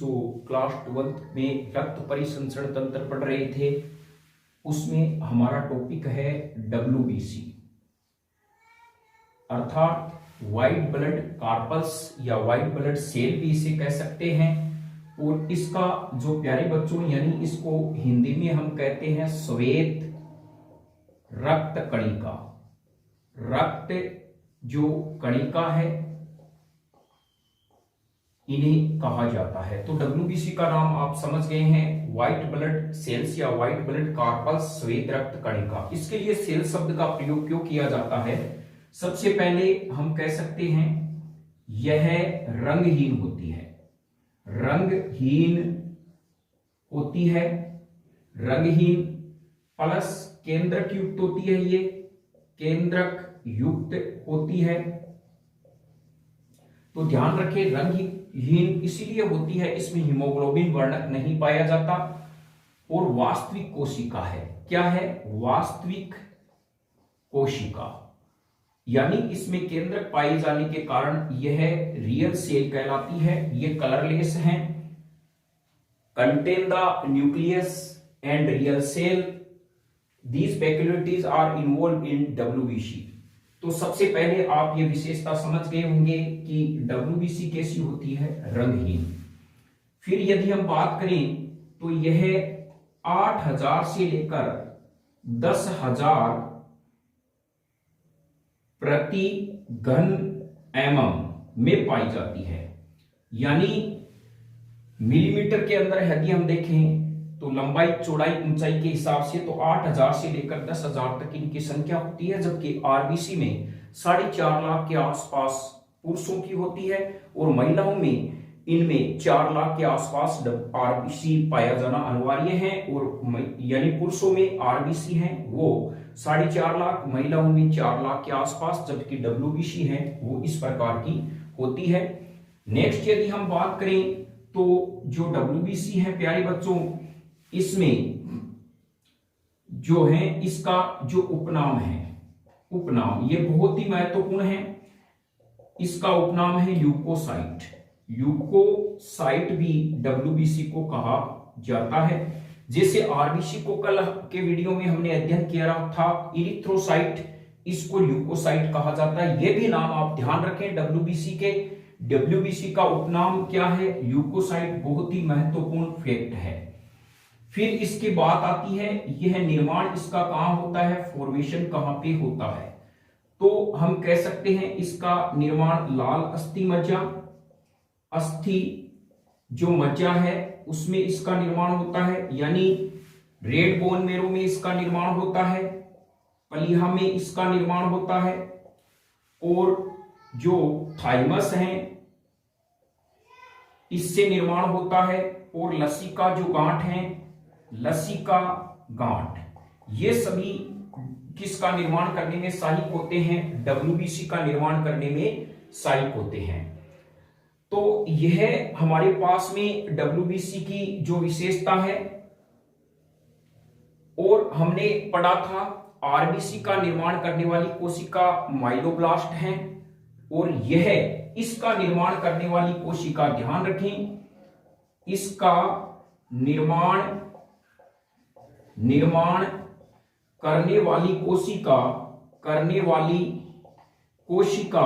जो class 12th में रक्त परिसंचरण तंत्र पढ़ रहे थे उसमें हमारा टॉपिक है WBC अर्थात व्हाइट ब्लड कार्पल्स या व्हाइट ब्लड सेल भी इसे कह सकते हैं। और इसका जो प्यारे बच्चों यानी इसको हिंदी में हम कहते हैं श्वेत रक्त कणिका। रक्त जो कणिका है इन्हें कहा जाता है। तो WBC का नाम आप समझ गए हैं, व्हाइट ब्लड सेल्स या व्हाइट ब्लड कार्पल्स श्वेत रक्त कणिका। इसके लिए सेल शब्द का प्रयोग क्यों किया जाता है? सबसे पहले हम कह सकते हैं यह रंगहीन होती है, रंगहीन होती है, रंगहीन प्लस केंद्रक युक्त होती है, ये केंद्रक युक्त होती है। तो ध्यान रखें रंगहीन इसीलिए होती है, इसमें हीमोग्लोबिन वर्णक नहीं पाया जाता। और वास्तविक कोशिका है, क्या है? वास्तविक कोशिका, यानी इसमें केंद्रक पाए जाने के कारण यह रियल सेल कहलाती है। ये कलरलेस हैं, contain the nucleus and real cell, these peculiarities are involve in WBC। तो सबसे पहले आप ये विशेषता समझ गए होंगे कि WBC कैसी होती है, रंगहीन। फिर यदि हम बात करें तो यह 8000 से लेकर 10,000 प्रति घन mm में पाई जाती है। यानी मिलीमीटर के अंदर यदि हम देखें तो लंबाई चौड़ाई ऊंचाई के हिसाब से तो 8000 से लेकर 10,000 तक इनकी संख्या होती है, जबकि RBC में 4.5 लाख के आसपास पुरुषों की होती है और महिलाओं में इनमें 4 लाख के आसपास RBC पाया जाना अनिवार्य है। और यानी पुरुषों में RBC है वो 4.5 लाख, महिलाओं में 4 लाख के आसपास, जबकि WBC है वो इस प्रकार की होती है। नेक्स्ट यदि हम बात करें तो जो WBC है प्यारे बच्चों, इसमें जो है इसका जो उपनाम है, उपनाम ये बहुत ही महत्वपूर्ण है। इसका उपनाम है ल्यूकोसाइट। ल्यूकोसाइट भी WBC को कहा जाता है। जैसे RBC को कल के वीडियो में हमने अध्ययन किया था इरिथ्रोसाइट, इसको ल्यूकोसाइट कहा जाता है। यह भी नाम आप ध्यान रखें WBC के। WBC का उपनाम क्या है? ल्यूकोसाइट। बहुत ही महत्वपूर्ण फैक्ट है। फिर इसकी बात आती है यह निर्माण इसका कहां होता है, फॉर्मेशन कहां पे होता है? तो हम कह सकते हैं इसका निर्माण लाल अस्थि मज्जा, अस्थि जो मज्जा है उसमें इसका निर्माण होता है, यानी रेड बोन मेरो में इसका निर्माण होता है, पलीहा में इसका निर्माण होता है, और जो थाइमस है इससे निर्माण होता है, और लसिका जो गांठ है, लसिका गांठ, ये सभी किसका निर्माण करने में सहायक होते हैं? WBC का निर्माण करने में सहायक होते हैं। तो यह हमारे पास में WBC की जो विशेषता है। और हमने पढ़ा था RBC का निर्माण करने वाली कोशिका माइलोब्लास्ट है, और यह इसका निर्माण करने वाली कोशिका, ध्यान रखें, इसका निर्माण करने वाली कोशिका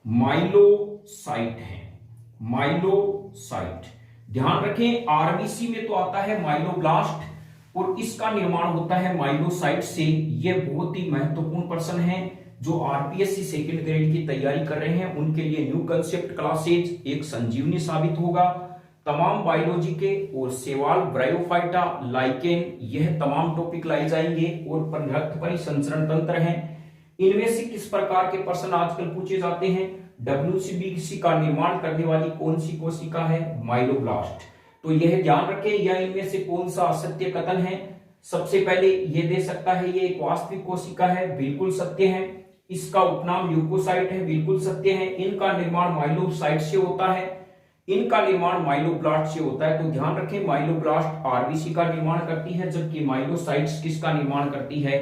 माइलोसाइट है, माइलोसाइट। ध्यान रखें RBC में तो आता है माइलोब्लास्ट और इसका निर्माण होता है माइलोसाइट से। यह बहुत ही महत्वपूर्ण प्रश्न है जो RPSC सेकंड ग्रेड की तैयारी कर रहे हैं उनके लिए न्यू कंसेप्ट क्लासेज एक संजीवनी साबित होगा। तमाम बायोलॉजी के और सेवाल, ब्रायोफाइटा, लाइकेन, यह तमाम टॉपिक लाए जाएंगे। और रक्त परिसंचरण तंत्र हैं, इनमें से किस प्रकार के प्रश्न आजकल पूछे जाते हैं? WBC का निर्माण करने वाली कौन सी कोशिका है? माइलोब्लास्ट। तो यह ध्यान रखें, यह इनमें से कौन सा असत्य कथन है? सबसे पहले यह दे सकता है ये एक वास्तविक कोशिका है, बिल्कुल सत्य है। इसका उपनाम ल्यूकोसाइट है, बिल्कुल सत्य है। इनका निर्माण माइलोसाइट से होता है, इनका निर्माण माइलोब्लास्ट से होता है। तो ध्यान रखें माइलोब्लास्ट RBC का निर्माण करती है, जबकि माइलोसाइट्स किसका निर्माण करती है?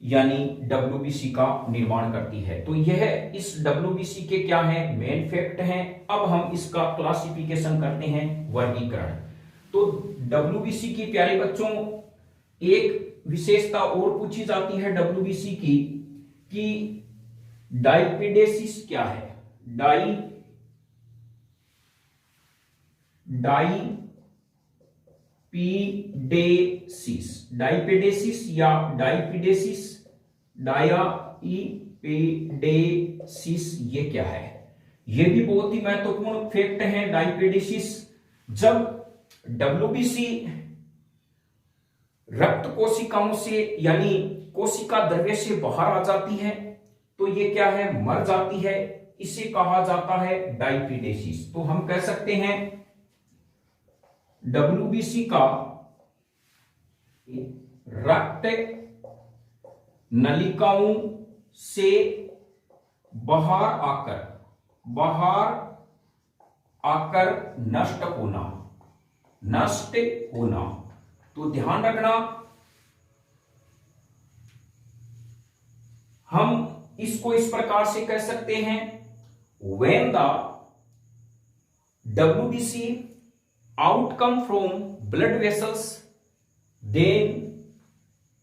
यानी डब्ल्यूबीसी का निर्माण करती है। तो यह इस डब्ल्यूबीसी के क्या है, मेन फैक्ट हैं। अब हम इसका क्लासिफिकेशन करते हैं, वर्गीकरण। तो डब्ल्यूबीसी की प्यारे बच्चों एक विशेषता और पूछी जाती है डब्ल्यूबीसी की कि डाइपेडेसिस क्या है। डाइपेडेसिस या डाइपेडेसिस, डाइपेडेसिस ये क्या है, ये भी बहुत ही महत्वपूर्ण फैक्ट है। डाइपेडेसिस, जब डब्ल्यूबीसी रक्त कोशिकाओं से यानी कोशिका द्रव्य से बाहर आ जाती है तो ये क्या है, मर जाती है, इसे कहा जाता है डाइपेडेसिस। तो हम कह सकते हैं डब्ल्यूबीसी का रक्त नलिकाओं से बाहर आकर नष्ट होना। तो ध्यान रखना, हम इसको इस प्रकार से कह सकते हैं, when the WBC outcome from blood vessels then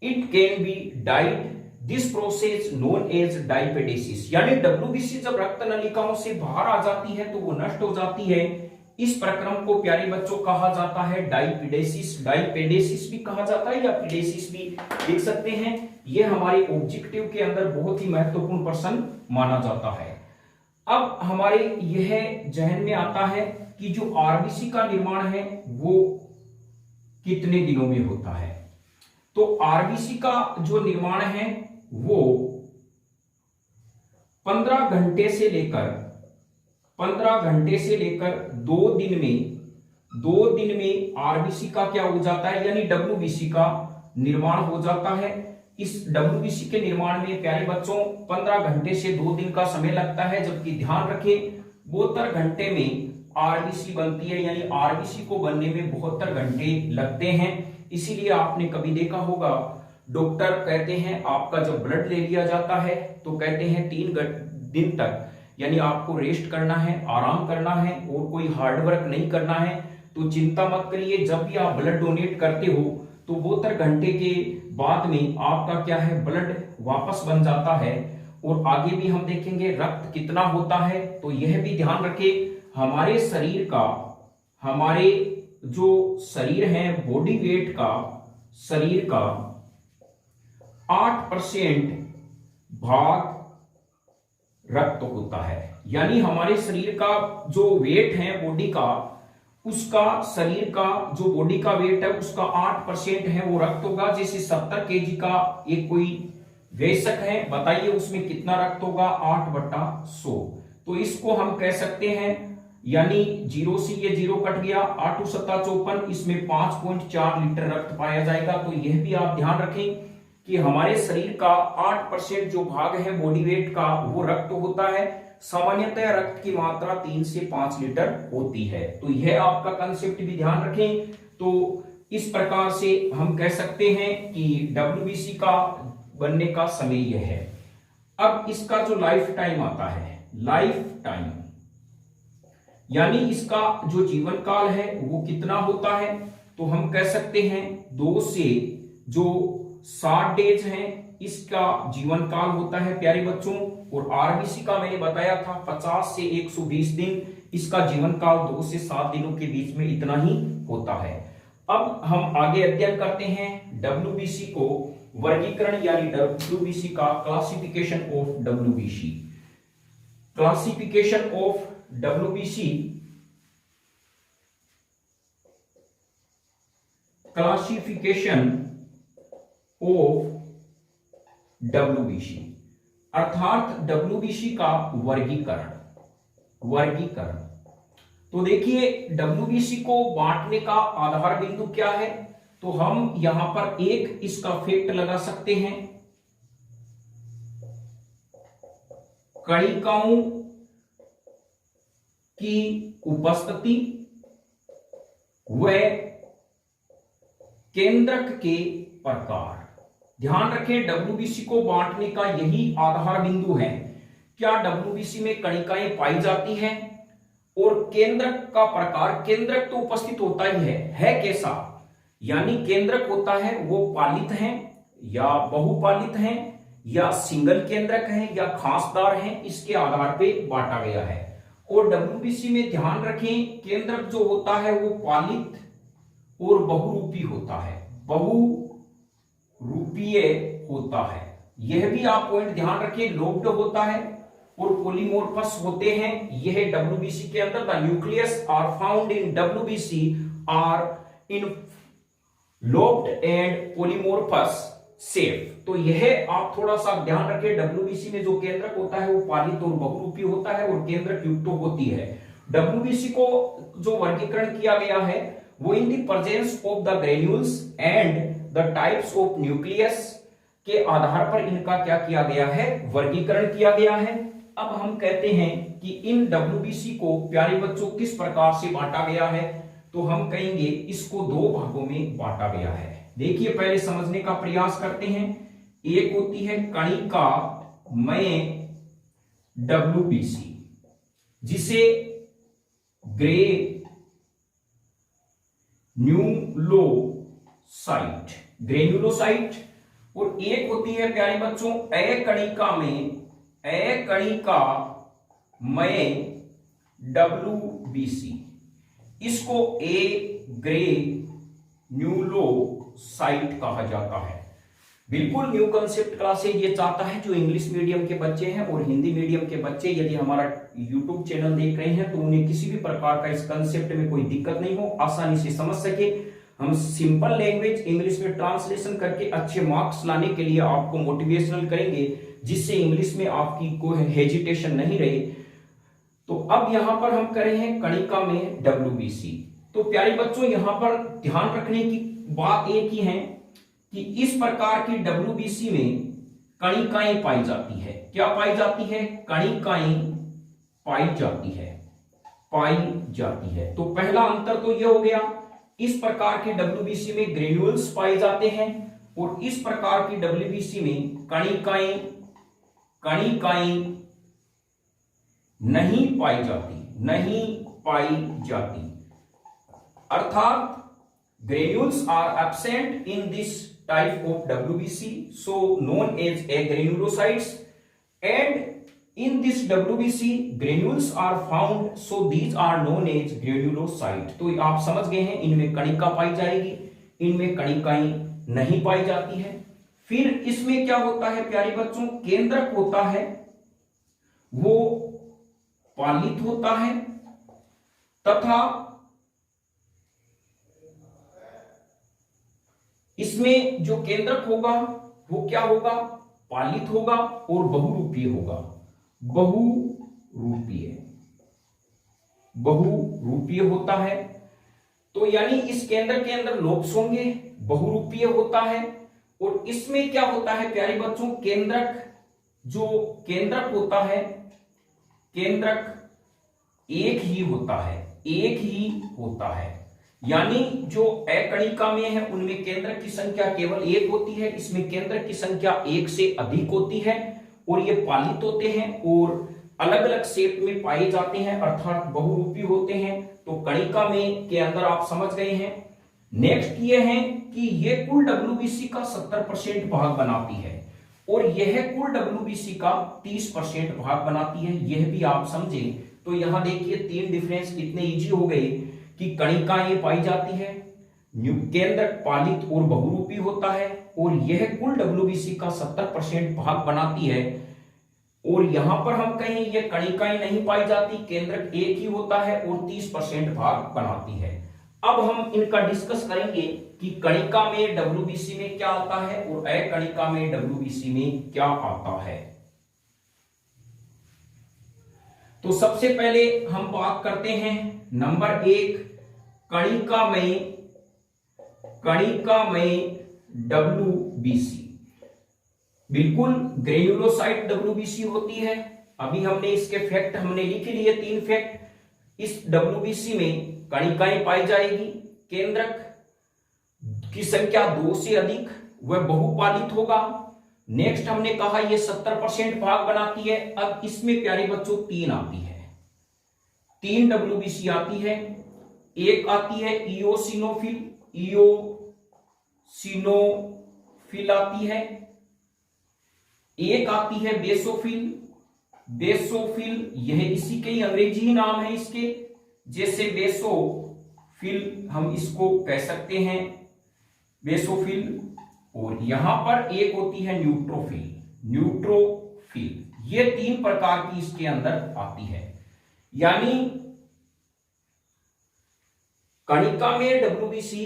it can be died, this process known as डाइपेडेसिस। यानी डब्ल्यूबीसी जब रक्त नलिकाओं से बाहर आ जाती है तो वो नष्ट हो जाती है, इस प्रक्रम को प्यारे बच्चों कहा जाता है डाइपेडेसिस। डाइपेडेसिस भी कहा जाता है या पेडेसिस भी लिख सकते हैं। ये हमारे ऑब्जेक्टिव के अंदर बहुत ही महत्वपूर्ण प्रश्न माना जाता है। अब हमारे यह जहन में आता है कि जो आरबीसी का निर्माण है वो कितने दिनों में होता है। तो आरबीसी का जो निर्माण है वो 15 घंटे से लेकर 2 दिन में आरबीसी का क्या हो जाता है, यानी डब्ल्यूबीसी का निर्माण हो जाता है। इस डब्ल्यूबीसी के निर्माण में प्यारे बच्चों 15 घंटे से 2 दिन का समय लगता है, जबकि ध्यान रखें 72 घंटे में आरबीसी बनती है, यानी आरबीसी को बनने में 72 घंटे लगते हैं। इसीलिए आपने कभी देखा होगा डॉक्टर कहते हैं आपका जब ब्लड ले लिया जाता है तो कहते हैं 3 दिन तक यानी आपको रेस्ट करना है, आराम करना है और कोई हार्डवर्क नहीं करना है। तो चिंता मत करिए, जब भी आप ब्लड डोनेट करते हो तो 72 घंटे के बाद में आपका क्या है, ब्लड वापस बन जाता है। और आगे भी हम देखेंगे रक्त कितना होता है। तो यह भी ध्यान रखें, हमारे शरीर का, हमारे जो शरीर है बॉडी वेट का, शरीर का 8% भाग रक्त होता है। यानी हमारे शरीर का जो वेट है बॉडी का, उसका शरीर का जो बॉडी का वेट है उसका 8% है वो रक्त होगा। जैसे 70 केजी का एक कोई वयस्क है, बताइए उसमें कितना रक्त होगा, 8/100। तो इसको हम कह सकते हैं, यानी 0 से ये 0 कट गया, 8 7 54, इसमें 5.4 लीटर रक्त पाया जाएगा। तो यह भी आप ध्यान रखें कि हमारे शरीर का 8% जो भाग है बॉडी वेट का वो रक्त होता है। सामान्यतः रक्त की मात्रा 3 से 5 लीटर होती है। तो यह आपका कंसेप्ट भी ध्यान रखें। तो इस प्रकार से हम कह सकते हैं कि डब्ल्यूबीसी का बनने का समय यह है। अब इसका जो लाइफ टाइम आता है, लाइफ टाइम यानी इसका जो जीवन काल है वो कितना होता है, तो हम कह सकते हैं 2 से जो 60 डेज हैं इसका जीवन काल होता है प्यारे बच्चों। और आरबीसी का मैंने बताया था 50 से 120 दिन, इसका जीवन काल 2 से 7 दिनों के बीच में इतना ही होता है। अब हम आगे अध्ययन करते हैं डब्ल्यूबीसी को वर्गीकरण, यानी डब्ल्यूबीसी का classification of WBC. Classification of WBC, classification of WBC अर्थात डब्ल्यूबीसी का वर्गीकरण। तो देखिए डब्ल्यूबीसी को बांटने का आधार बिंदु क्या है, तो हम यहां पर एक इसका फैक्ट लगा सकते हैं, कणिकाओं की उपस्थिति व केंद्रक के प्रकार। ध्यान रखें डब्ल्यूबीसी को बांटने का यही आधार बिंदु है। क्या डब्ल्यूबीसी में कणिकाएं पाई जाती हैं? और केंद्रक का प्रकार, केंद्रक तो उपस्थित होता ही है कैसा? यानी केंद्रक होता है वो पालित हैं या बहुपालित हैं या सिंगल केंद्रक हैं या खासदार हैं, इसके आधार पे बांटा गया है। और डब्ल्यूबीसी में ध्यान रखें केंद्रक जो होता है वो पालित और बहुरूपी होता है, बहुरूपीय होता है। यह भी आप पॉइंट ध्यान रखें, लोब्ड होता है और पोलीमोर्फस होते हैं। यह डब्ल्यूबीसी के अंदर the nucleus are found in WBC are in lobed and polymorphous shape. तो यह आप थोड़ा सा ध्यान रखें, डब्ल्यूबीसी में जो केंद्रक होता है वो पालित और बहुरूपी होता है और केंद्रक युक्त होती है। डब्ल्यूबीसी को जो वर्गीकरण किया गया है वो in the presence of the granules and the types of nucleus के आधार पर इनका क्या किया गया है, वर्गीकरण किया गया है। अब हम कहते हैं कि इन डब्ल्यूबीसी को प्यारे बच्चों किस प्रकार से बांटा गया है, तो हम कहेंगे इसको दो भागों में बांटा गया है। देखिए पहले समझने का प्रयास करते हैं। एक होती है कणिकामय डब्ल्यूबीसी जिसे ग्रेन्युलोसाइट, और एक होती है प्यारे बच्चों अकणिकामय डब्ल्यूबीसी, इसको ग्रेन्युलोसाइट कहा जाता है। बिल्कुल न्यू कंसेप्ट क्लासेज ये चाहता है जो इंग्लिश मीडियम के बच्चे हैं और हिंदी मीडियम के बच्चे यदि हमारा यूट्यूब चैनल देख रहे हैं तो उन्हें किसी भी प्रकार का इस कंसेप्ट में कोई दिक्कत नहीं हो, आसानी से समझ सके। हम सिंपल लैंग्वेज इंग्लिश में ट्रांसलेशन करके अच्छे मार्क्स लाने के लिए आपको मोटिवेशनल करेंगे, जिससे इंग्लिश में आपकी कोई हेजिटेशन नहीं रहे। तो अब यहां पर हम कर रहे हैं कणिका में डब्ल्यूबीसी। तो प्यारे बच्चों यहां पर ध्यान रखने की बात एक ही है कि इस प्रकार की डब्ल्यूबीसी में कणिकाएं पाई जाती है। क्या पाई जाती है? कणिकाएं पाई जाती है। तो पहला अंतर तो यह हो गया, इस प्रकार की डब्ल्यूबीसी में ग्रेन्यूल्स पाए जाते हैं और इस प्रकार की डब्ल्यूबीसी में कणिकाएं नहीं पाई जाती। अर्थात granules are absent in this type of WBC, so known as agranulocytes, and in this WBC granules are found, so these are known as granulocyte। तो आप समझ गए हैं, इनमें कणिका पाई जाएगी, इनमें कणिकाएं नहीं पाई जाती है। फिर इसमें क्या होता है प्यारे बच्चों, केंद्रक होता है वो पालित होता है तथा इसमें जो केंद्रक होगा वो क्या होगा, पालित होगा और बहुरूपीय होगा। बहुरूपीय होता है। तो यानी इस केंद्र के अंदर लोब्स होंगे, बहुरूपीय होता है। और इसमें क्या होता है प्यारे बच्चों, केंद्रक होता है, केंद्रक एक ही होता है। यानी जो अकणिका में है उनमें केंद्रक की संख्या केवल एक होती है, इसमें केंद्रक की संख्या एक से अधिक होती है और ये पालित होते हैं और अलग अलग शेप में पाए जाते हैं, अर्थात बहुरूपी होते हैं। तो कणिका में के अंदर आप समझ गए हैं। नेक्स्ट ये है कि ये कुल डब्ल्यूबीसी का 70% भाग बनाती है और यह कुल डब्ल्यूबीसी का 30% भाग बनाती है, यह भी आप समझे। तो यहां देखिए तीन डिफरेंस कितने इजी हो गए कि कणिकाएं पाई जाती है, केंद्रक पालित और बहुरूपी होता है और यह कुल डब्ल्यूबीसी का 70% भाग बनाती है। और यहां पर हम कहें ये कणिकाएं नहीं पाई जाती, केंद्रक एक ही होता है और 30% भाग बनाती है। अब हम इनका डिस्कस करेंगे कि कणिका में डब्ल्यूबीसी में क्या आता है और अकणिका में डब्ल्यूबीसी में क्या आता है। तो सबसे पहले हम बात करते हैं नंबर 1 कणिका में डब्ल्यूबीसी। बिल्कुल ग्रेन्युलोसाइट डब्ल्यूबीसी होती है। अभी हमने इसके फैक्ट हमने लिख लिए 3 फैक्ट। इस डब्ल्यूबीसी में कणिकाएं पाई जाएगी, केंद्रक की संख्या 2 से अधिक वह बहुपालित होगा। नेक्स्ट हमने कहा ये 70% भाग बनाती है। अब इसमें प्यारे बच्चों 3 आती है, 3 WBC आती है। एक आती है इओसिनोफिल, इओसिनोफिल आती है। एक आती है बेसोफिल, बेसोफिल, यह इसी के ही अंग्रेजी ही नाम है इसके, जैसे बेसोफिल हम इसको कह सकते हैं, बेसोफिल। और यहां पर एक होती है न्यूट्रोफिल, न्यूट्रोफिल। ये 3 प्रकार की इसके अंदर आती है। यानी कणिका में WBC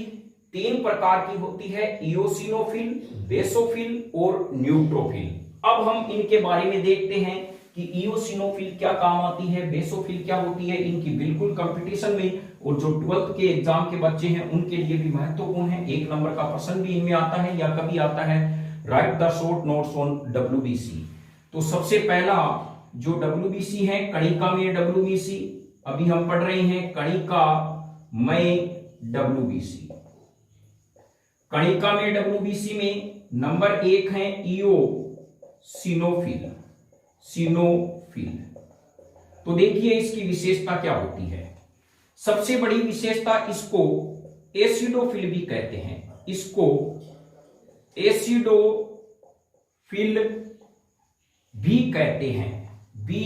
3 प्रकार की होती है, इओसिनोफिल, बेसोफिल और न्यूट्रोफिल। अब हम इनके बारे में देखते हैं कि इओसिनोफिल क्या काम आती है, बेसोफिल क्या होती है। इनकी बिल्कुल कंपटीशन में, और जो 12th के एग्जाम के बच्चे हैं उनके लिए भी महत्वपूर्ण है। 1 नंबर का प्रश्न भी इनमें आता है, या कभी आता है right the short notes on WBC। तो सबसे पहला जो WBC है, कणिका में WBC, अभी हम पढ़ रहे हैं कणिका में WBC। कणिका में WBC में नंबर 1 है इओसिनोफिल, सिनोफिल। तो देखिए इसकी विशेषता क्या होती है। सबसे बड़ी विशेषता, इसको एसिडोफिल भी कहते हैं, इसको एसिडोफिल भी कहते हैं, भी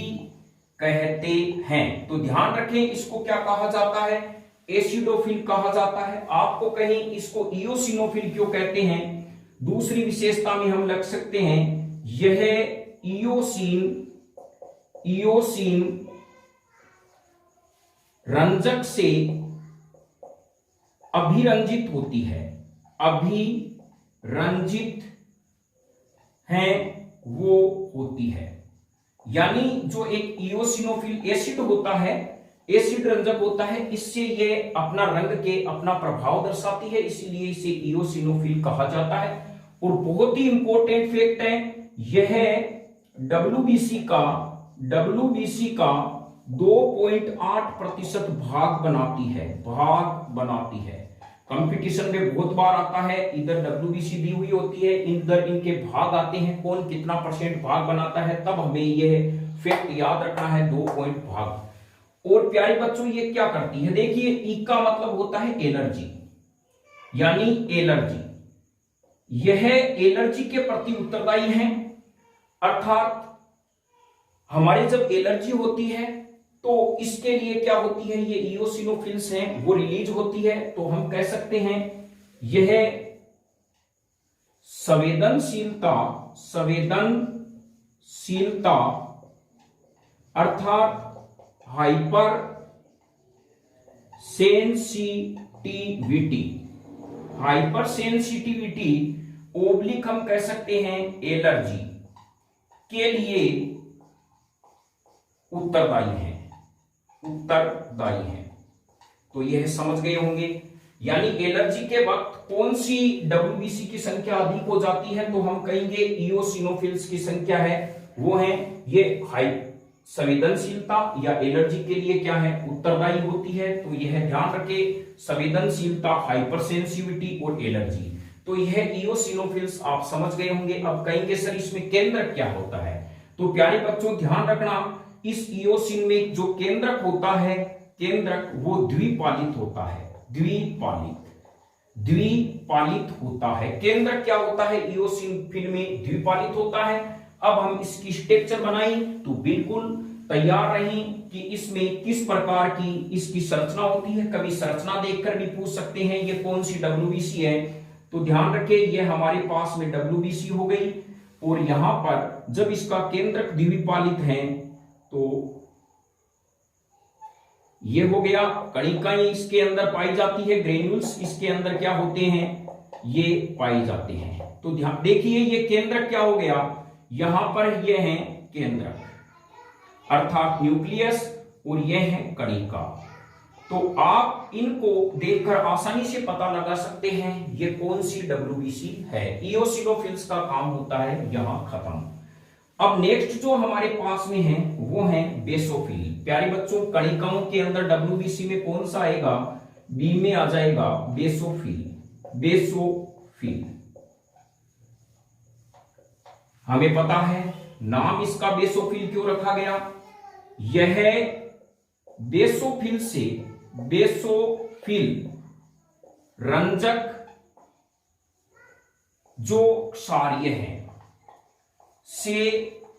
कहते हैं। तो ध्यान रखें इसको क्या कहा जाता है, एसिडोफिल कहा जाता है। आपको कहीं इसको इओसिनोफिल क्यों कहते हैं, दूसरी विशेषता में हम लग सकते हैं, यह इओसिन रंजक से अभिरंजित होती है, अभिरंजित है वो होती है। यानी जो एक इओसिनोफिल एसिड होता है, एसिड रंजक होता है, इससे ये अपना रंग के अपना प्रभाव दर्शाती है, इसीलिए इसे इओसिनोफिल कहा जाता है। और बहुत ही इंपॉर्टेंट फैक्ट है, यह WBC का 2.8% भाग बनाती है, भाग बनाती है। कंपटीशन में बहुत बार आता है, इधर WBC दी हुई होती है, इधर इनके भाग आते हैं, कौन कितना % भाग बनाता है, तब हमें यह फैक्ट याद रखना है, 2 भाग। और प्यारे बच्चों ये क्या करती है, देखिए ई का मतलब होता है एलर्जी, यानी एलर्जी, यह एलर्जी के प्रति उत्तरदायी है। अर्थात हमारी जब एलर्जी होती है तो इसके लिए क्या होती है, ये इओसिनोफिल्स हैं वो रिलीज होती है। तो हम कह सकते हैं यह संवेदनशीलता अर्थात हाइपर सेंसिटिविटी ओब्लिक हम कह सकते हैं एलर्जी के लिए उत्तरदायी है। तो यह समझ गए होंगे। यानी एलर्जी के वक्त कौन सी WBC की संख्या अधिक हो जाती है, तो हम कहेंगे इओसिनोफिल्स की संख्या है वो है ये हाई संवेदनशीलता या एलर्जी के लिए क्या है, उत्तरदायी होती है। तो यह ध्यान रखे, संवेदनशीलता, हाइपरसेंसिटिविटी और एलर्जी। तो यह इओसिनोफिल्स आप समझ गए होंगे। अब कहेंगे सर इसमें केंद्रक क्या होता है, तो प्यारे बच्चों ध्यान रखना, इस इओसिन में जो केंद्रक होता है, केंद्रक वो द्विपालित होता है, द्विपालित होता है। केंद्रक क्या होता है, इओसिनोफिल में द्विपालित होता है। अब हम इसकी स्ट्रक्चर बनाएं तो बिल्कुल तैयार रहें कि इसमें किस प्रकार की इसकी संरचना होती है। कभी संरचना देखकर भी पूछ सकते हैं ये कौन सी WBC है, तो ध्यान रखें ये हमारे पास में WBC हो गई। और यहां पर जब इसका केंद्रक द्विपालित है तो ये हो गया, कणिकाएं इसके अंदर पाई जाती है, ग्रेन्यूल्स इसके अंदर क्या होते हैं, ये पाए जाते हैं। तो ध्यान देखिए ये केंद्रक क्या हो गया, यहां पर ये है केंद्रक अर्थात न्यूक्लियस, और ये है कणिका। तो आप इनको देखकर आसानी से पता लगा सकते हैं ये कौन सी WBC है। इओसिनोफिल्स का काम होता है यहां खत्म। अब नेक्स्ट जो हमारे पास में है वो है बेसोफिल। प्यारे बच्चों कणिकाओं के अंदर WBC में कौन सा आएगा, बी में आ जाएगा बेसोफिल। बेसोफिल हमें पता है नाम इसका बेसोफिल क्यों रखा गया। यह बेसोफिल से बेसोफिल रंजक जो क्षारीय है से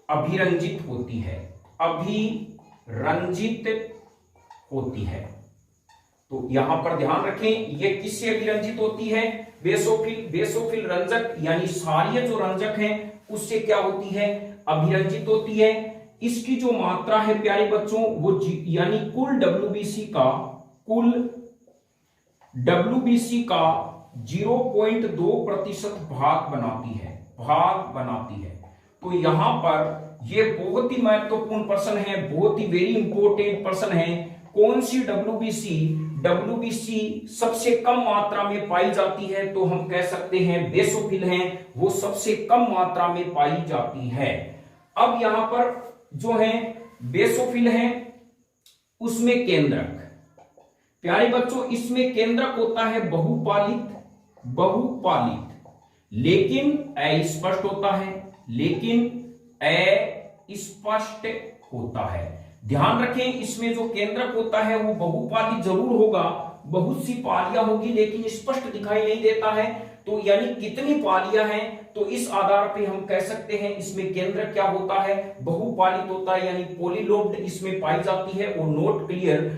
अभिरंजित होती है, अभिरंजित होती है। तो यहां पर ध्यान रखें ये किससे अभिरंजित होती है, बेसोफिल। बेसोफिल रंजक यानी क्षारीय जो रंजक है उससे क्या होती है, अभिरंजित होती है। इसकी जो मात्रा है प्यारे बच्चों वो यानी कुल WBC का 0.2% भाग बनाती है। तो यहां पर ये बहुत ही महत्वपूर्ण प्रश्न है, बहुत ही वेरी इंपॉर्टेंट प्रश्न है। कौन सी WBC सबसे कम मात्रा में पाई जाती है, तो हम कह सकते हैं बेसोफिल हैं, वो सबसे कम मात्रा में पाई जाती है। अब यहां पर जो है बेसोफिल है उसमें केंद्रक, प्यारे बच्चों इसमें केंद्रक होता है बहुपालित, लेकिन अस्पष्ट होता है। ध्यान रखें इसमें जो केंद्रक होता है वो बहुपालित जरूर होगा, बहुत सी पालियां होगी लेकिन स्पष्ट दिखाई नहीं देता है। तो यानी कितनी पालियां हैं, तो इस आधार पे हम कह सकते हैं इसमें केंद्रक क्या होता है, बहुपालित होता है, यानी पॉलीलोब्ड इसमें पाई जाती है। और not clear,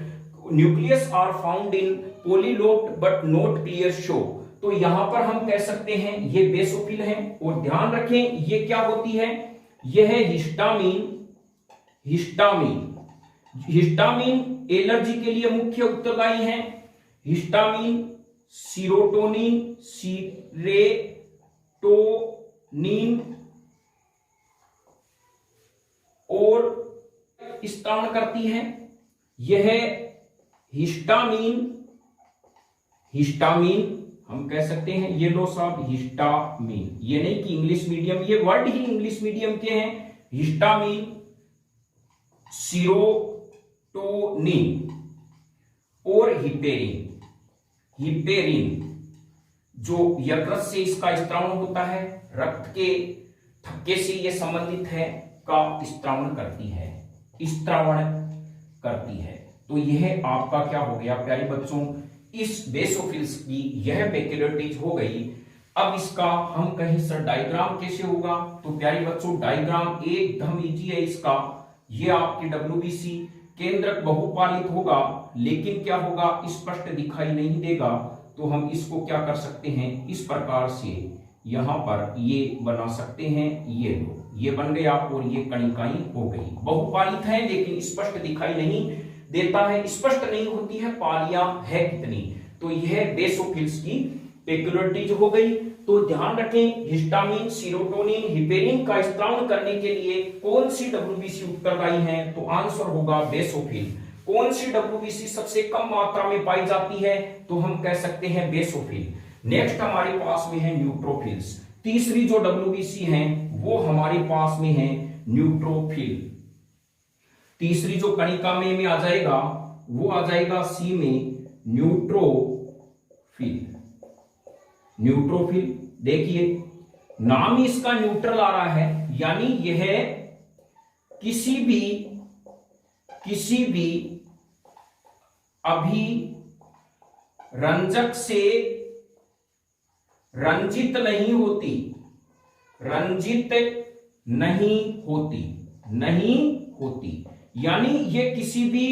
nucleus are found in polylobed but not clear show. तो यहां पर हम कह सकते हैं ये बेसोफिल है। और ध्यान रखें ये क्या होती है, यह है हिस्टामिन एलर्जी के लिए मुख्य उत्तरदायी है। हिस्टामिन, सीरोटोनिन और स्त्राव करती है। यह हिस्टामिन हम कह सकते हैं, ये लो साहब हिस्टामिन, ये नहीं कि इंग्लिश मीडियम, ये वर्ड ही इंग्लिश मीडियम के हैं। हिस्टामिन, सीरोटोनिन और हिपेरिन जो यकृत से इसका स्त्रावण होता है, रक्त के थक्के से ये संबंधित है, का स्त्रावण करती है। तो यह आपका क्या हो गया प्यारे बच्चों, इस बेसोफिल्स की यह पेक्युलियरिटीज हो गई। अब इसका हम कहें सर डायग्राम कैसे होगा, तो प्यारे बच्चों डायग्राम एकदम इजी है इसका। ये आपकी WBC केंद्रक बहुपालित होगा लेकिन क्या होगा, स्पष्ट दिखाई नहीं देगा। तो हम इसको क्या कर सकते हैं, इस प्रकार से यहां पर ये बना सकते हैं, ये बन गया और ये कणिकाएं हो गई। बहुपालित है लेकिन स्पष्ट दिखाई नहीं देता है, स्पष्ट नहीं होती है पालियां है कितनी। तो यह बेसोफिल्स की पेक्युलियरिटीज हो गई। तो ध्यान रखें हिस्टामिन, सीरोटोनिन, हिपेरिन का स्त्रावण करने के लिए कौन सी WBC उत्तरदायी है, तो आंसर होगा बेसोफिल। कौन सी WBC सबसे कम मात्रा में पाई जाती है, तो हम कह सकते हैं बेसोफिल। नेक्स्ट हमारे पास में है न्यूट्रोफिल्स। तीसरी जो WBC है वो हमारे पास में है न्यूट्रोफिल। तीसरी जो कणिका में आ जाएगा वो आ जाएगा C में न्यूट्रोफिल। देखिए नाम ही इसका न्यूट्रल आ रहा है, यानी यह किसी भी अभिरंजक से रंजित नहीं होती, यानी ये किसी भी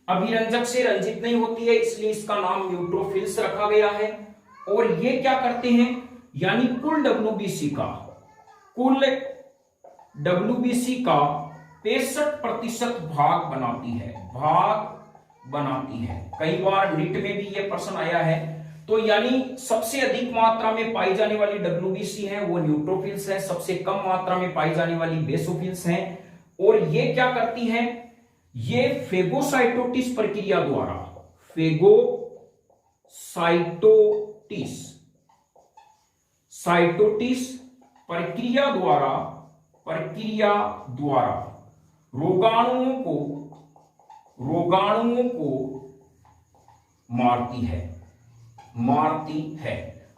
अभिरंजक से रंजित नहीं होती है, इसलिए इसका नाम न्यूट्रोफिल्स रखा गया है। और ये क्या करते हैं, यानी कुल WBC का 65% भाग बनाती है। कई बार नीट में भी ये प्रश्न आया है। तो यानी सबसे अधिक मात्रा में पाई जाने वाली WBC है वो न्यूट्रोफिल्स है, सबसे कम मात्रा में पाई जाने वाली बेसोफिल्स हैं। और ये क्या करती हैं, ये फेगोसाइटोसिस प्रक्रिया द्वारा रोगाणुओं को मारती है।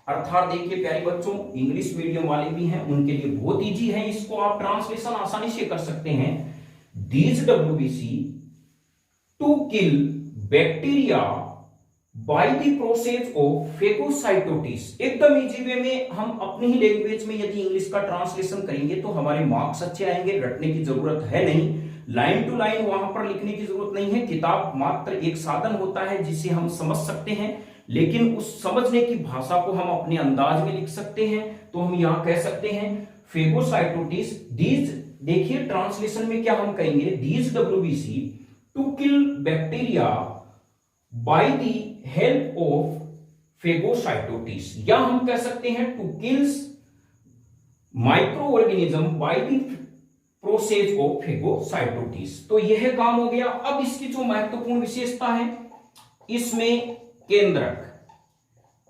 अर्थात देखिए प्यारे बच्चों, इंग्लिश मीडियम वाले भी हैं उनके लिए बहुत इजी है, इसको आप ट्रांसलेशन आसानी से कर सकते हैं। These WBC to kill bacteria by the process of phagocytosis. एकदम इजी वे में हम अपनी ही लैंग्वेज में यदि इंग्लिश का ट्रांसलेशन करेंगे तो हमारे मार्क्स अच्छे आएंगे, रटने की जरूरत है नहीं, लाइन टू लाइन वहां पर लिखने की जरूरत नहीं है। किताब मात्र एक साधन होता है जिसे हम समझ सकते हैं, लेकिन उस समझने की भाषा को हम अपने अंदाज में लिख सकते हैं। तो हम यहां कह सकते हैं फेगोसाइटोसिस, दीज, देखिए ट्रांसलेशन में क्या हम कहेंगे, these WBC to kill bacteria by the help of phagocytosis, या हम कह सकते हैं to kills microorganism by the process of phagocytosis. तो यह काम हो गया। अब इसकी जो महत्वपूर्ण विशेषता है, इसमें केंद्रक,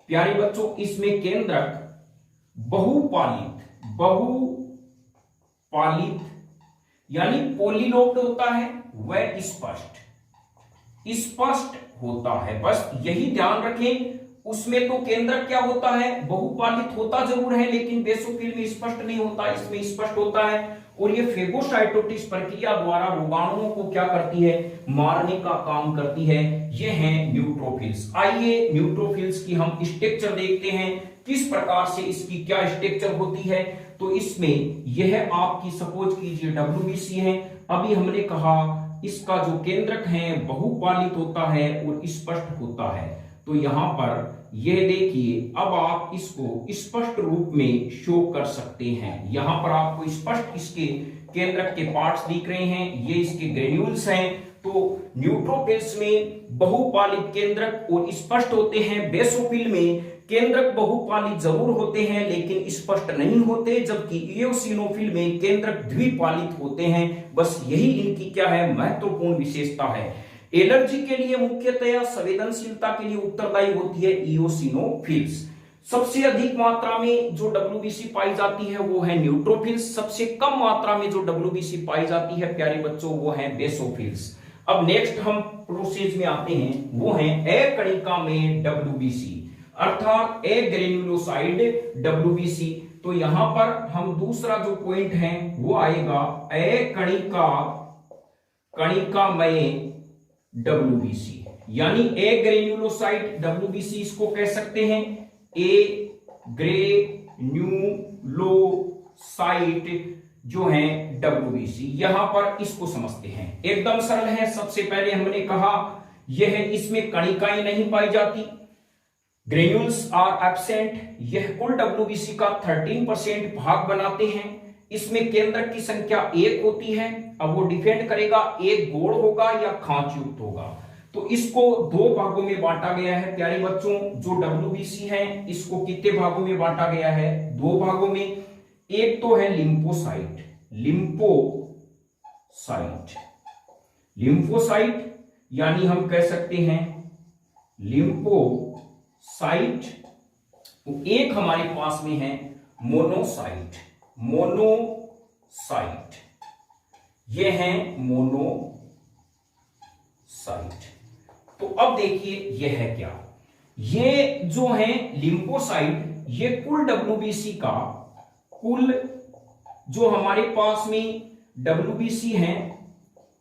प्यारे बच्चों इसमें केंद्रक बहुपालित यानी पॉलीलोप्ड होता है, वह स्पष्ट होता है। बस यही ध्यान रखें, उसमें तो केंद्रक क्या होता है, बहुपालित होता जरूर है लेकिन बेसोफिल में स्पष्ट नहीं होता, इसमें स्पष्ट होता है। और ये फेगोसाइटोसिस प्रक्रिया द्वारा रोगाणुओं को क्या करती है, मारने का काम करती है। ये हैं न्यूट्रोफिल्स। आइए न्यूट्रोफिल्स की हम स्ट्रक्चर देखते हैं, किस प्रकार से इसकी क्या स्ट्रक्चर होती है। तो इसमें यह आपकी सपोज कीजिए WBC है, अभी हमने कहा इसका जो केंद्रक है बहुपालित होता है और स्पष्ट होता है। तो यहां पर यह देखिए, अब आप इसको स्पष्ट रूप में शो कर सकते हैं। यहां पर आपको स्पष्ट इसके केंद्रक के पार्ट्स दिख रहे हैं, ये इसके ग्रेन्यूल्स हैं। तो न्यूट्रोफिल्स में बहुपालित केंद्रक और स्पष्ट होते हैं, बेसोफिल में केंद्रक बहुपालित जरूर होते हैं लेकिन स्पष्ट नहीं होते, जबकि इयोसिनोफिल में केंद्रक द्विपालित होते हैं। बस यही इनकी क्या है, महत्वपूर्ण विशेषता है। एलर्जी के लिए मुख्यतया संवेदनशीलता के लिए उत्तरदायी होती है इयोसिनोफिल्स। सबसे अधिक मात्रा में जो WBC पाई जाती है वो है न्यूट्रोफिल्स, सबसे कम मात्रा में जो WBC पाई जाती है प्यारे बच्चों वो है बेसोफिल्स। अब नेक्स्ट हम प्रोसेस में आते हैं, वो है अकणिका में WBC, अर्थात ए ग्रेन्युलोसाइड WBC। तो यहां पर हम दूसरा जो पॉइंट है वो आएगा कणिका में WBC, यानी ए ग्रेन्युलोसाइड WBC इसको कह सकते हैं, ए ग्रेन्युलोसाइट जो है WBC। यहां पर इसको समझते हैं, एकदम सरल है। सबसे पहले हमने कहा यह इसमें कणिकाएं नहीं पाई जाती, ग्रेन्यूल्स आर एब्सेंट। यह कुल WBC का 13% भाग बनाते हैं। इसमें केंद्रक की संख्या 1 होती है। अब वो डिपेंड करेगा एक गोल होगा या खांच युक्त होगा। तो इसको 2 भागों में बांटा गया है प्यारे बच्चों। जो WBC है इसको कितने भागों में बांटा गया है, 2 भागों में। एक तो है लिम्फोसाइट यानी हम कह सकते हैं लिम्फोसाइट। एक हमारे पास में है मोनोसाइट। ये है मोनोसाइट। तो अब देखिए यह है क्या, ये जो है लिम्फोसाइट, ये कुल WBC का, कुल जो हमारे पास में WBC है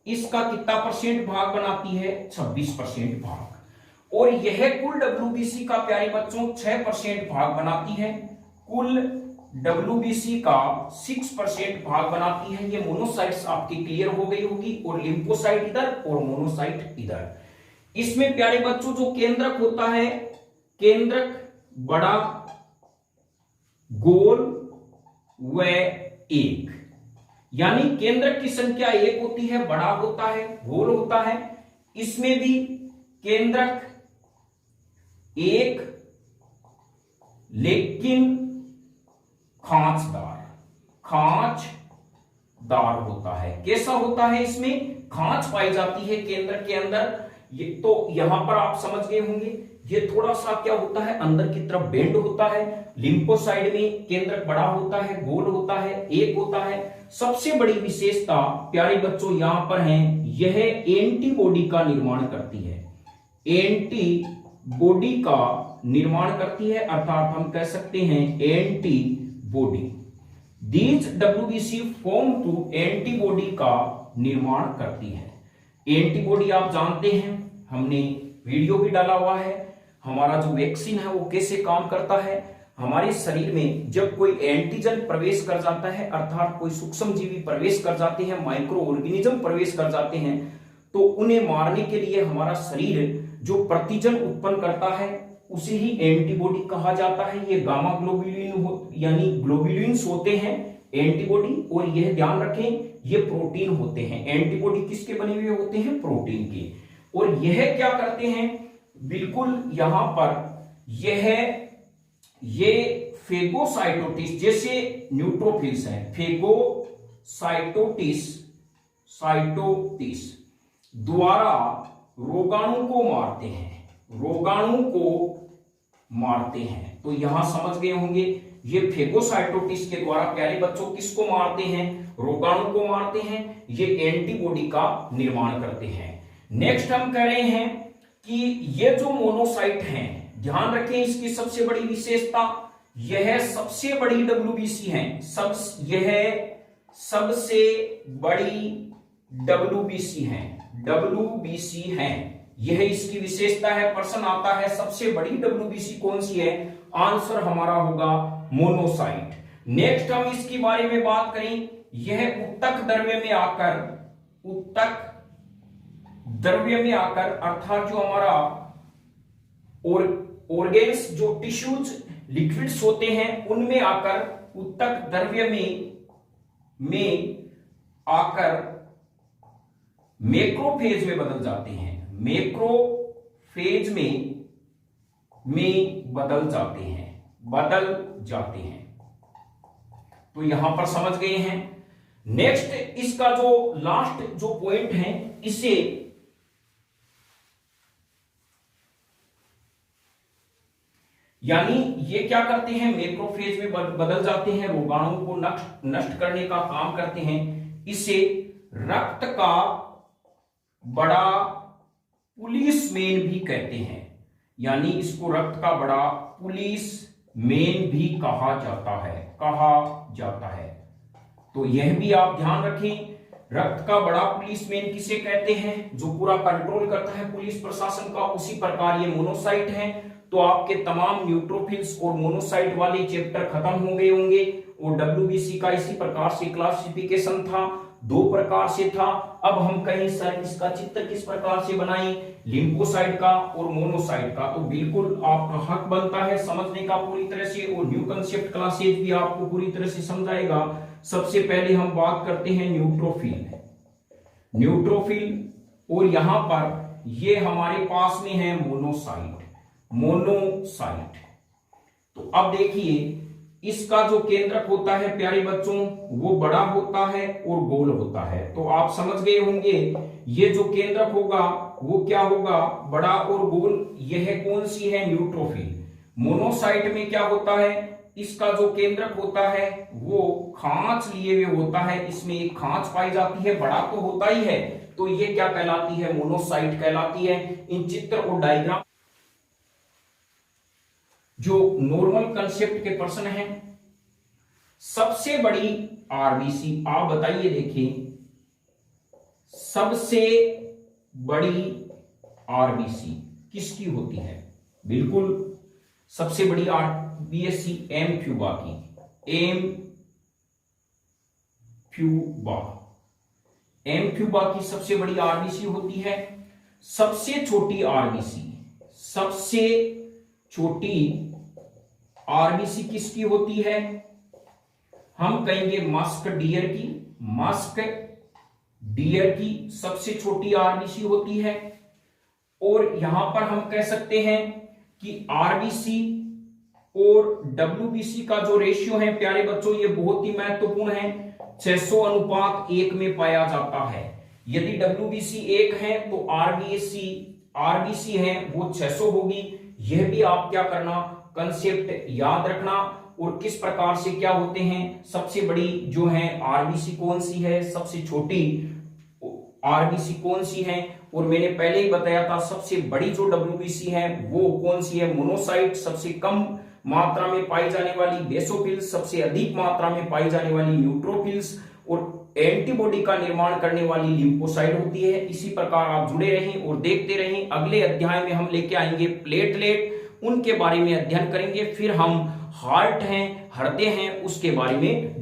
इसका कितना % भाग बनाती है, 26% भाग। और यह कुल WBC का प्यारे बच्चों 6% भाग बनाती है। कुल WBC का 6% भाग बनाती है। ये मोनोसाइट्स आपकी क्लियर हो गई होगी, और लिम्फोसाइट इधर और मोनोसाइट इधर। इसमें प्यारे बच्चों जो केंद्रक होता है, केंद्रक बड़ा, गोल व 1, यानी केंद्रक की संख्या 1 होती है, बड़ा होता है, गोल होता है। इसमें भी केंद्रक 1 लेकिन खांचदार होता है। कैसा होता है, इसमें खांच पाई जाती है केंद्र के अंदर। ये तो यहां पर आप समझ गए होंगे, ये थोड़ा सा क्या होता है, अंदर की तरफ बेंड होता है। लिम्फोसाइट में केंद्रक बड़ा होता है, गोल होता है, 1 होता है। सबसे बड़ी विशेषता प्यारे बच्चों यहां पर है, यह एंटीबॉडी का निर्माण करती है। एंटीबॉडी बॉडी का निर्माण करती है, अर्थात हम कह सकते हैं antibody. These WBC form to antibody का निर्माण करती है। एंटीबॉडी आप जानते हैं, हमने वीडियो भी डाला हुआ है, हमारा जो वैक्सीन है वो कैसे काम करता है। हमारे शरीर में जब कोई एंटीजन प्रवेश कर जाता है, अर्थात कोई सूक्ष्म जीवी प्रवेश कर जाते हैं, माइक्रो ऑर्गेनिज्म प्रवेश कर जाते हैं, तो उन्हें मारने के लिए हमारा शरीर जो प्रतिजन उत्पन्न करता है उसे ही एंटीबॉडी कहा जाता है। ये गामा ग्लोबुलिन यानी ग्लोबुलिन्स होते हैं एंटीबॉडी, और यह ध्यान रखें ये प्रोटीन होते हैं। एंटीबॉडी किसके बने हुए होते हैं? प्रोटीन के। और यह क्या करते हैं? बिल्कुल यहां पर ये फेगोसाइटोसिस, जैसे न्यूट्रोफिल्स हैं, साइटोसिस द्वारा रोगाणु को मारते हैं। तो यहां समझ गए होंगे, ये फेगोसाइटोसिस के द्वारा प्यारे बच्चों किसको मारते हैं? रोगाणु को मारते हैं। ये एंटीबॉडी का निर्माण करते हैं। नेक्स्ट हम कह रहे हैं कि ये जो मोनोसाइट हैं, ध्यान रखें इसकी सबसे बड़ी विशेषता, यह सबसे बड़ी डब्ल्यूबीसी है। यह सबसे बड़ी डब्ल्यूबीसी है, यह इसकी विशेषता है। प्रश्न आता है सबसे बड़ी डब्ल्यूबीसी कौन सी है? आंसर हमारा होगा मोनोसाइट। नेक्स्ट हम इसके बारे में बात करें, यह उत्तक द्रव्य में आकर अर्थात जो हमारा ऑर्गेन्स, जो टिश्यूज, लिक्विड्स होते हैं, उनमें आकर उत्तक द्रव्य में आकर मैक्रोफेज में बदल जाते हैं। मैक्रोफेज में बदल जाते हैं। तो यहां पर समझ गए हैं। नेक्स्ट इसका जो लास्ट जो पॉइंट है, इसे यानी ये क्या करते हैं? मैक्रोफेज में बदल जाते हैं, रोगाणु को नष्ट करने का काम करते हैं। इसे रक्त का बड़ा पुलिसमैन भी कहते हैं, यानी इसको रक्त का बड़ा पुलिसमैन भी कहा जाता है। तो यह भी आप ध्यान रखें, रक्त का बड़ा पुलिसमैन किसे कहते हैं? जो पूरा कंट्रोल करता है पुलिस प्रशासन का, उसी प्रकार ये मोनोसाइट है। तो आपके तमाम न्यूट्रोफिल्स और मोनोसाइट वाले चैप्टर खत्म हो गए होंगे। और डब्ल्यूबीसी का इसी प्रकार से क्लासिफिकेशन था, 2 प्रकार से था। अब हम कहें सर इसका चित्र किस प्रकार से बनाएं, लिम्फोसाइट का और मोनोसाइट का, तो बिल्कुल आपका हक बनता है समझने का पूरी तरह से। और न्यू कंसेप्ट क्लासेज भी आपको पूरी तरह से समझाएगा। सबसे पहले हम बात करते हैं न्यूट्रोफिल, और यहां पर ये हमारे पास में है मोनोसाइट। तो अब देखिए इसका जो केंद्रक होता है प्यारे बच्चों, वो बड़ा होता है और गोल होता है। तो आप समझ गए होंगे ये जो केंद्रक होगा वो क्या होगा? बड़ा और गोल। यह कौन सी है? न्यूट्रोफिल। मोनोसाइट में क्या होता है? इसका जो केंद्रक होता है वो खांच लिए हुए होता है, इसमें एक खांच पाई जाती है, बड़ा तो होता ही है। तो ये क्या कहलाती है? मोनोसाइट कहलाती है। इन चित्र और डायग्राम जो नॉर्मल कंसेप्ट के प्रश्न हैं, सबसे बड़ी आरबीसी आप बताइए, देखिए सबसे बड़ी आरबीसी किसकी होती है? बिल्कुल सबसे बड़ी आरबीसी एम्फ्यूबा की सबसे बड़ी आरबीसी होती है। सबसे छोटी आरबीसी किसकी होती है? हम कहेंगे मस्क डियर की सबसे छोटी आरबीसी होती है। और यहां पर हम कह सकते हैं कि आरबीसी और डब्ल्यूबीसी का जो रेशियो है प्यारे बच्चों, ये बहुत ही महत्वपूर्ण है। 600:1 में पाया जाता है। यदि डब्ल्यूबीसी 1 है तो आरबीसी है वो 600 होगी। यह भी आप क्या करना, कंसेप्ट याद रखना। और किस प्रकार से क्या होते हैं, सबसे बड़ी जो है आरबीसी कौन सी है, सबसे छोटी आरबीसी कौन सी है, और मैंने पहले ही बताया था सबसे बड़ी जो डब्ल्यूबीसी है वो कौन सी है, मोनोसाइट। सबसे कम मात्रा में पाई जाने वाली बेसोफिल्स, सबसे अधिक मात्रा में पाई जाने वाली न्यूट्रोफिल्स, और एंटीबॉडी का निर्माण करने वाली लिम्फोसाइट होती है। इसी प्रकार आप जुड़े रहें और देखते रहें। अगले अध्याय में हम लेके आएंगे प्लेटलेट, उनके बारे में अध्ययन करेंगे। फिर हम हार्ट हैं, हृदय हैं, उसके बारे में